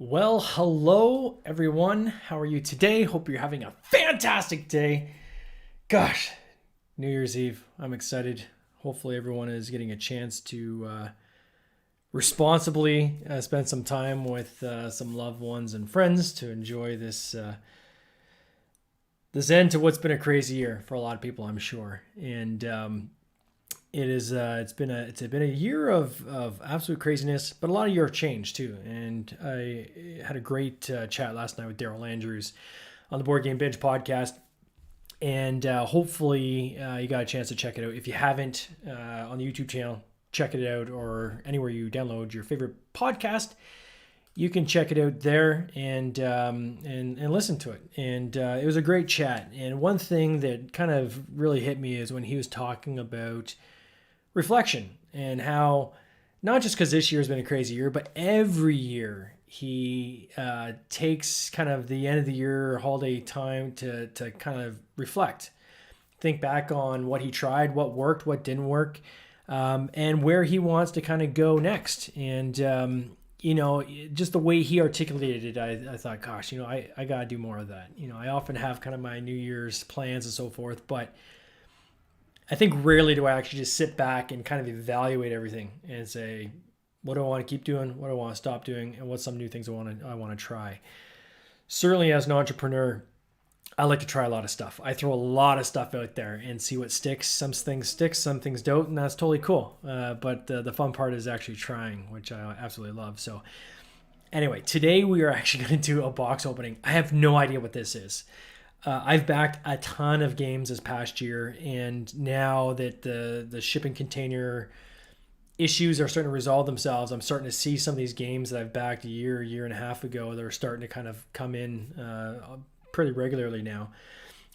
Well, hello everyone. How are you today? Hope you're having a fantastic day. Gosh, New Year's Eve. I'm excited. Hopefully, everyone is getting a chance to responsibly spend some time with some loved ones and friends to enjoy this end to what's been a crazy year for a lot of people, I'm sure. And it's been a year of absolute craziness, but a lot of year of change too. And I had a great chat last night with Daryl Andrews on the Board Game Binge podcast, and hopefully you got a chance to check it out. If you haven't, on the YouTube channel, check it out, or anywhere you download your favorite podcast, you can check it out there and listen to it. And it was a great chat. And one thing that kind of really hit me is when he was talking about reflection and how, not just because this year has been a crazy year, but every year he takes kind of the end of the year holiday time to kind of reflect, think back on what he tried, what worked, what didn't work, and where he wants to kind of go next. And just the way he articulated it, I thought, gosh, I got to do more of that. I often have kind of my New Year's plans and so forth, but I think rarely do I actually just sit back and kind of evaluate everything and say, what do I want to keep doing? What do I want to stop doing? And what's some new things I want to try? Certainly as an entrepreneur, I like to try a lot of stuff. I throw a lot of stuff out there and see what sticks. Some things stick, some things don't, and that's totally cool. But the fun part is actually trying, which I absolutely love. So anyway, today we are actually going to do a box opening. I have no idea what this is. I've backed a ton of games this past year, and now that the shipping container issues are starting to resolve themselves, I'm starting to see some of these games that I've backed a year and a half ago that are starting to kind of come in pretty regularly now.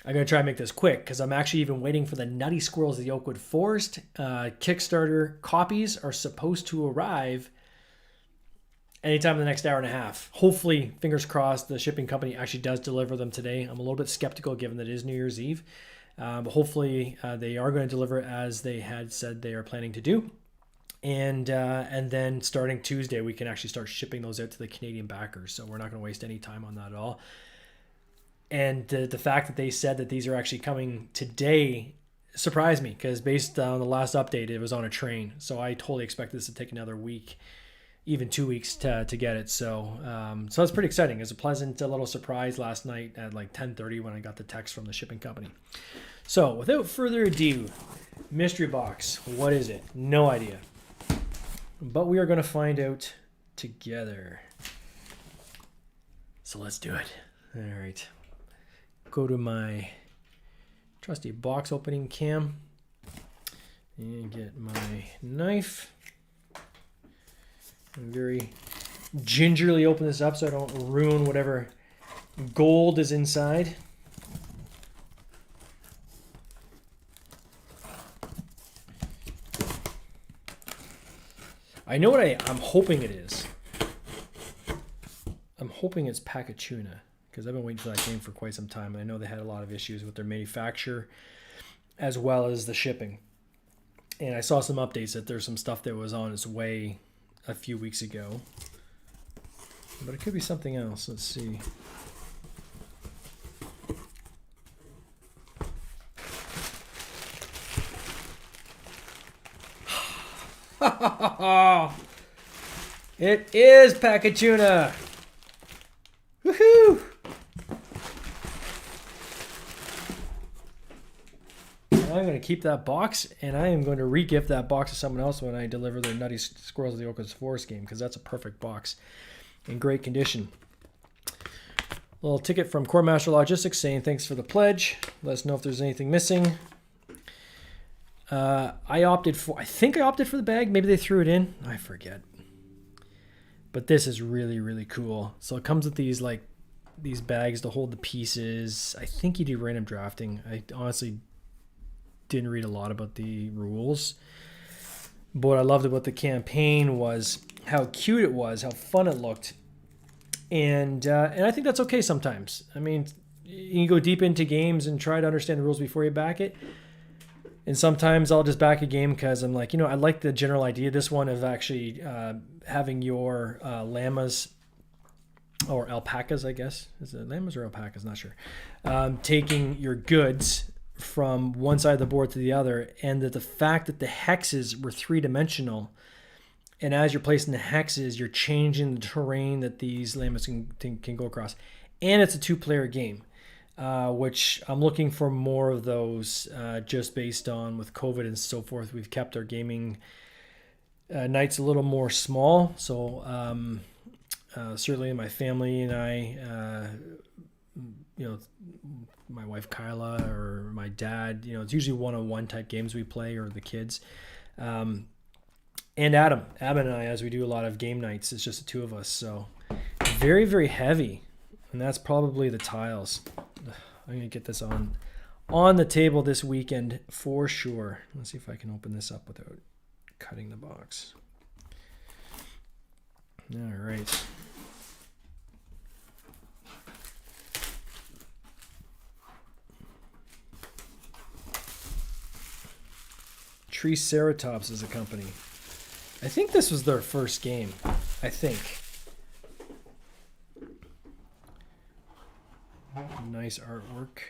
I'm going to try and make this quick because I'm actually even waiting for the Nutty Squirrels of the Oakwood Forest. Kickstarter copies are supposed to arrive anytime in the next hour and a half. Hopefully, fingers crossed, the shipping company actually does deliver them today. I'm a little bit skeptical given that it is New Year's Eve. But hopefully they are going to deliver as they had said they are planning to do. And then starting Tuesday, we can actually start shipping those out to the Canadian backers. So we're not going to waste any time on that at all. And the fact that they said that these are actually coming today surprised me because based on the last update, it was on a train. So I totally expect this to take another week, even 2 weeks to get it. So it's pretty exciting. It was a pleasant little surprise last night at like 10:30 when I got the text from the shipping company. So without further ado, mystery box. What is it? No idea. But we are going to find out together. So let's do it. All right. Go to my trusty box opening cam and get my knife. And very gingerly open this up so I don't ruin whatever gold is inside. I know what I'm hoping it is. I'm hoping it's Pacatuna because I've been waiting for that game for quite some time. And I know they had a lot of issues with their manufacture as well as the shipping. And I saw some updates that there's some stuff that was on its way a few weeks ago. But it could be something else. Let's see. It is Pacatuna. Woohoo! I'm going to keep that box, and I am going to re-gift that box to someone else when I deliver the Nutty Squirrels of the Oakwood Forest game, because that's a perfect box in great condition. Little ticket from Core Master Logistics saying thanks for the pledge. Let us know if there's anything missing. I think I opted for the bag. Maybe they threw it in. I forget. But this is really, really cool. So it comes with these bags to hold the pieces. I think you do random drafting. I honestly didn't read a lot about the rules. But what I loved about the campaign was how cute it was, how fun it looked. And I think that's okay sometimes. I mean, you can go deep into games and try to understand the rules before you back it. And sometimes I'll just back a game because I'm like, I like the general idea of this one of actually having your llamas or alpacas, I guess. Is it llamas or alpacas? Not sure. Taking your goods from one side of the board to the other, and that the fact that the hexes were 3-dimensional, and as you're placing the hexes, you're changing the terrain that these llamas can go across. And it's a 2-player game, which I'm looking for more of those, just based on with COVID and so forth. We've kept our gaming nights a little more small. So certainly my family and I, my wife Kyla or my dad, it's usually one-on-one type games we play, or the kids. And Adam and I, as we do a lot of game nights, it's just the two of us. So very, very heavy. And that's probably the tiles. I'm going to get this on the table this weekend for sure. Let's see if I can open this up without cutting the box. All right. Triceratops is a company. I think this was their first game. I think. Nice artwork.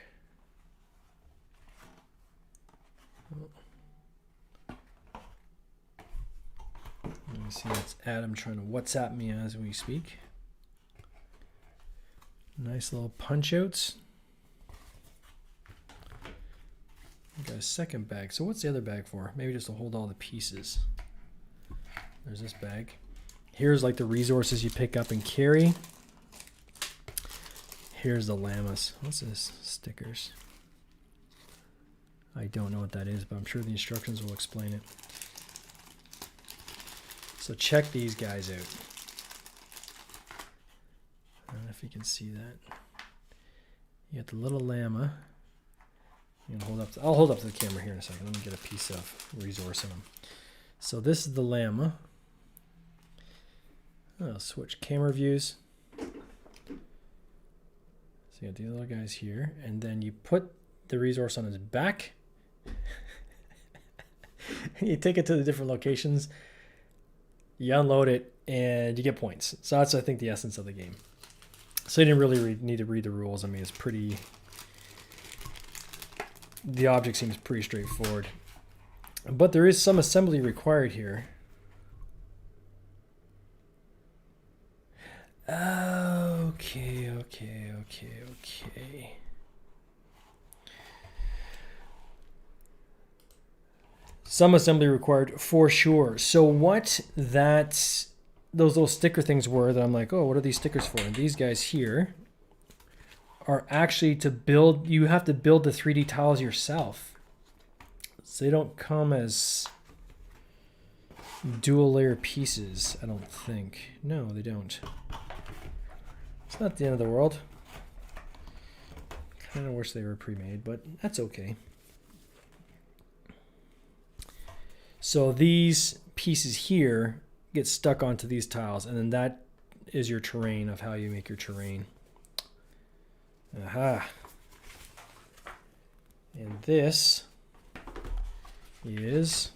Let me see, that's Adam trying to WhatsApp me as we speak. Nice little punch outs. Got a second bag. So what's the other bag for? Maybe just to hold all the pieces. There's this bag. Here's like the resources you pick up and carry. Here's the llamas. What's this? Stickers. I don't know what that is, but I'm sure the instructions will explain it. So check these guys out. I don't know if you can see that. You got the little llama. You can I'll hold up to the camera here in a second. Let me get a piece of resource in them. So this is the llama. I'll switch camera views. So you got these little guys here, and then you put the resource on his back. You take it to the different locations, you unload it, and you get points. So that's, I think, the essence of the game. So you didn't really need to read the rules. I mean, it's pretty... The object seems pretty straightforward. But there is some assembly required here. Okay. Some assembly required for sure. So what those little sticker things were that I'm like, oh, what are these stickers for? And these guys here are actually to build, you have to build the 3D tiles yourself. So they don't come as dual layer pieces, I don't think. No, they don't. It's not the end of the world. Kind of wish they were pre-made, but that's okay. So these pieces here get stuck onto these tiles, and then that is your terrain of how you make your terrain. Aha. And this is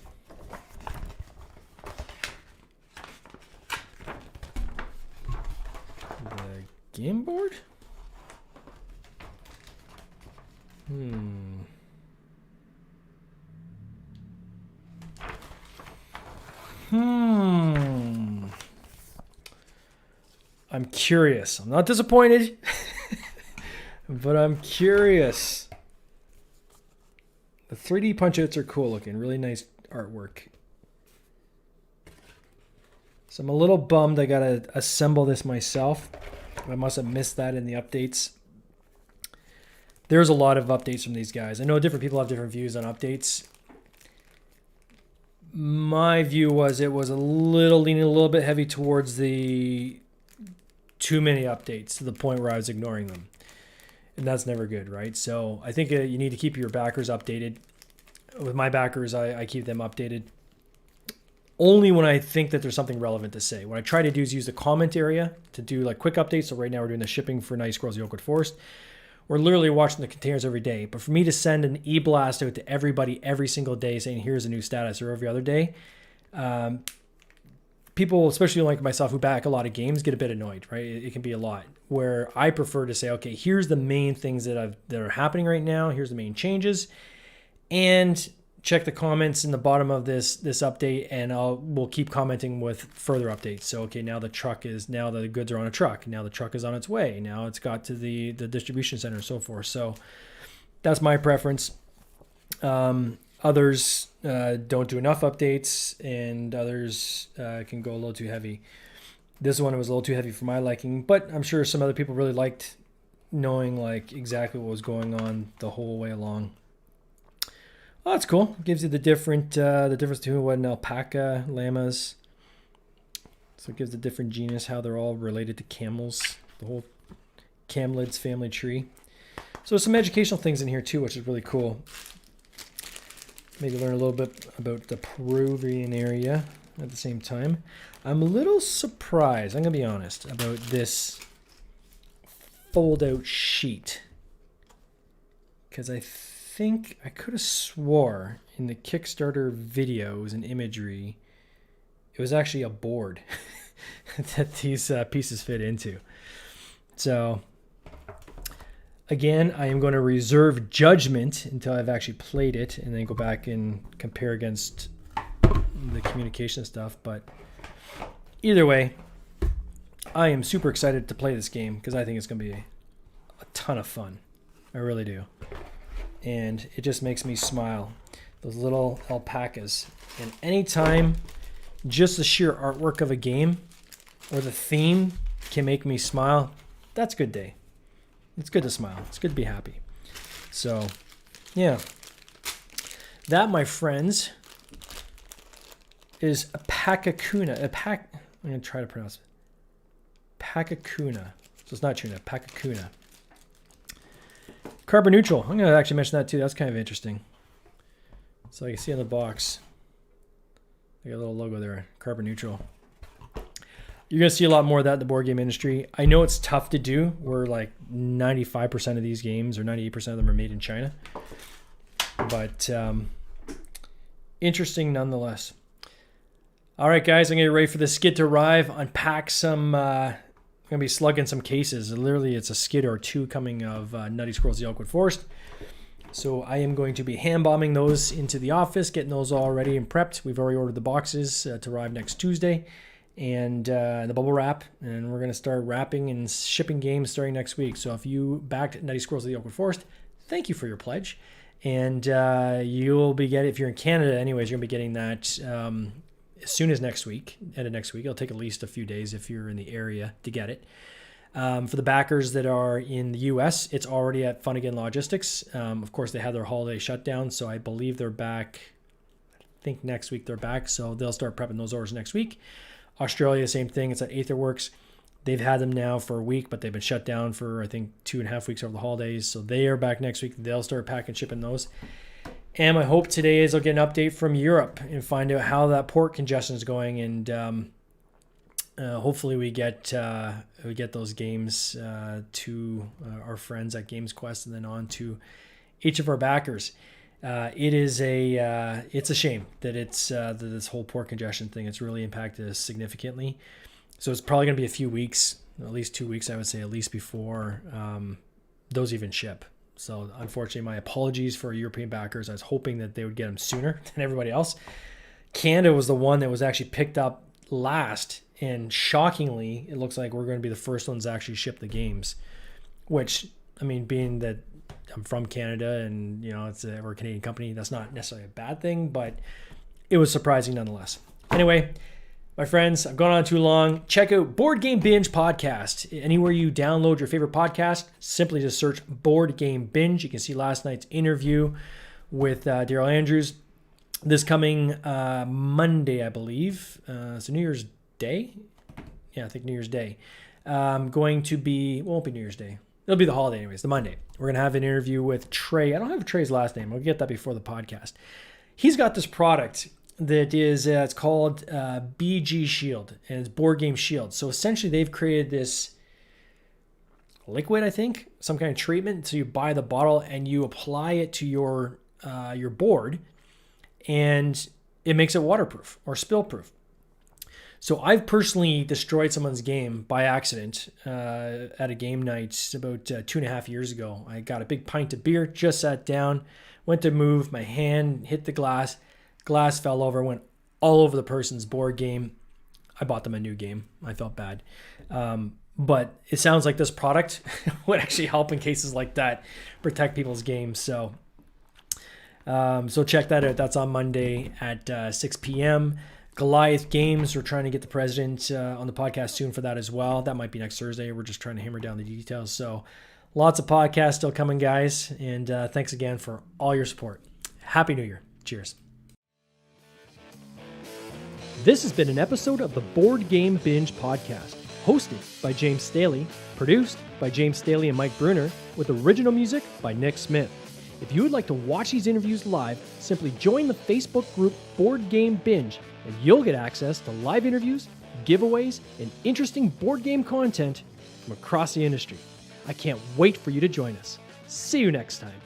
the game board? I'm curious. I'm not disappointed, but I'm curious. The 3D punch-outs are cool looking. Really nice artwork. So I'm a little bummed I gotta assemble this myself. I must have missed that in the updates. There's a lot of updates from these guys. I know different people have different views on updates. My view was it was leaning a little bit heavy towards the too many updates to the point where I was ignoring them. And that's never good, right? So I think you need to keep your backers updated. With my backers, I keep them updated only when I think that there's something relevant to say. What I try to do is use the comment area to do like quick updates. So right now we're doing the shipping for Night Squirrels of the Oakwood Forest. We're literally watching the containers every day. But for me to send an e-blast out to everybody every single day saying here's a new status, or every other day, people people, especially like myself who back a lot of games, get a bit annoyed, right? It can be a lot, where I prefer to say, okay, here's the main things that are happening right now. Here's the main changes, and check the comments in the bottom of this update, and we'll keep commenting with further updates. So, okay, now the goods are on a truck. Now the truck is on its way. Now it's got to the distribution center and so forth. So that's my preference. Others don't do enough updates, and others can go a little too heavy. This one was a little too heavy for my liking, but I'm sure some other people really liked knowing like exactly what was going on the whole way along. Oh, that's cool. It gives you the difference between what an alpaca, llamas. So it gives the different genus, how they're all related to camels, the whole camelids family tree. So there's some educational things in here too, which is really cool. Maybe learn a little bit about the Peruvian area at the same time. I'm a little surprised, I'm going to be honest, about this fold-out sheet. Because I think I could have swore in the Kickstarter videos and imagery, it was actually a board that these pieces fit into. So again, I am going to reserve judgment until I've actually played it and then go back and compare against the communication stuff. But either way, I am super excited to play this game because I think it's going to be a ton of fun. I really do. And it just makes me smile. Those little alpacas. And anytime just the sheer artwork of a game or the theme can make me smile, that's a good day. It's good to smile. It's good to be happy. So, yeah. That, my friends, is a pakakuna. I'm going to try to pronounce it. Pakakuna. So it's not tuna. Pakakuna. Carbon neutral. I'm going to actually mention that too. That's kind of interesting. So you can see on the box, they got a little logo there. Carbon neutral. You're going to see a lot more of that in the board game industry. I know it's tough to do. We're like 95% of these games or 98% of them are made in China. But interesting nonetheless. All right, guys, I'm going to get ready for the skid to arrive. Unpack some... I'm going to be slugging some cases. Literally, it's a skid or two coming of Nutty Squirrels the Elkwood Forest. So I am going to be hand-bombing those into the office, getting those all ready and prepped. We've already ordered the boxes to arrive next Tuesday. And the bubble wrap, and we're going to start wrapping and shipping games starting next week. So if you backed Nutty Squirrels of the Elkwood Forest, thank you for your pledge. And you'll be getting, if you're in Canada anyways, you're going to be getting that as soon as next week, end of next week. It'll take at least a few days if you're in the area to get it. For the backers that are in the U.S., it's already at Fun Again Logistics. Of course, they had their holiday shutdown, so I believe they're back. I think next week they're back, so they'll start prepping those orders next week. Australia, same thing. It's at Aetherworks. They've had them now for a week, but they've been shut down for, I think, 2.5 weeks over the holidays. So they are back next week. They'll start packing, shipping those. And my hope today is I'll get an update from Europe and find out how that port congestion is going. And hopefully we get those games to our friends at Games Quest and then on to each of our backers. It's a shame that that this whole port congestion thing, it's really impacted us significantly. So it's probably going to be a few weeks, at least 2 weeks, I would say, at least before those even ship. So unfortunately, my apologies for European backers. I was hoping that they would get them sooner than everybody else. Canada was the one that was actually picked up last. And shockingly, it looks like we're going to be the first ones to actually ship the games, which, I mean, being that I'm from Canada and, you know, we're a Canadian company, that's not necessarily a bad thing, but it was surprising nonetheless. Anyway, my friends, I've gone on too long. Check out Board Game Binge Podcast. Anywhere you download your favorite podcast, simply just search Board Game Binge. You can see last night's interview with Daryl Andrews. This coming Monday, I believe. So New Year's Day? Yeah, I think New Year's Day. Won't be New Year's Day. It'll be the holiday anyways, the Monday. We're going to have an interview with Trey. I don't have Trey's last name. I'll get that before the podcast. He's got this product that is, it's called BG Shield, and it's Board Game Shield. So essentially they've created this liquid, I think, some kind of treatment. So you buy the bottle and you apply it to your board, and it makes it waterproof or spill proof. So I've personally destroyed someone's game by accident at a game night about 2.5 years ago. I got a big pint of beer, just sat down, went to move, my hand hit the glass fell over, went all over the person's board game. I bought them a new game. I felt bad. But it sounds like this product would actually help in cases like that, protect people's games. So check that out. That's on Monday at 6 p.m. Goliath Games, we're trying to get the president on the podcast soon for that as well. That might be next Thursday. We're just trying to hammer down the details. So lots of podcasts still coming, guys. And thanks again for all your support. Happy New Year. Cheers. This has been an episode of the Board Game Binge podcast, hosted by James Staley, produced by James Staley and Mike Bruner, with original music by Nick Smith. If you would like to watch these interviews live, simply join the Facebook group Board Game Binge, and you'll get access to live interviews, giveaways, and interesting board game content from across the industry. I can't wait for you to join us. See you next time.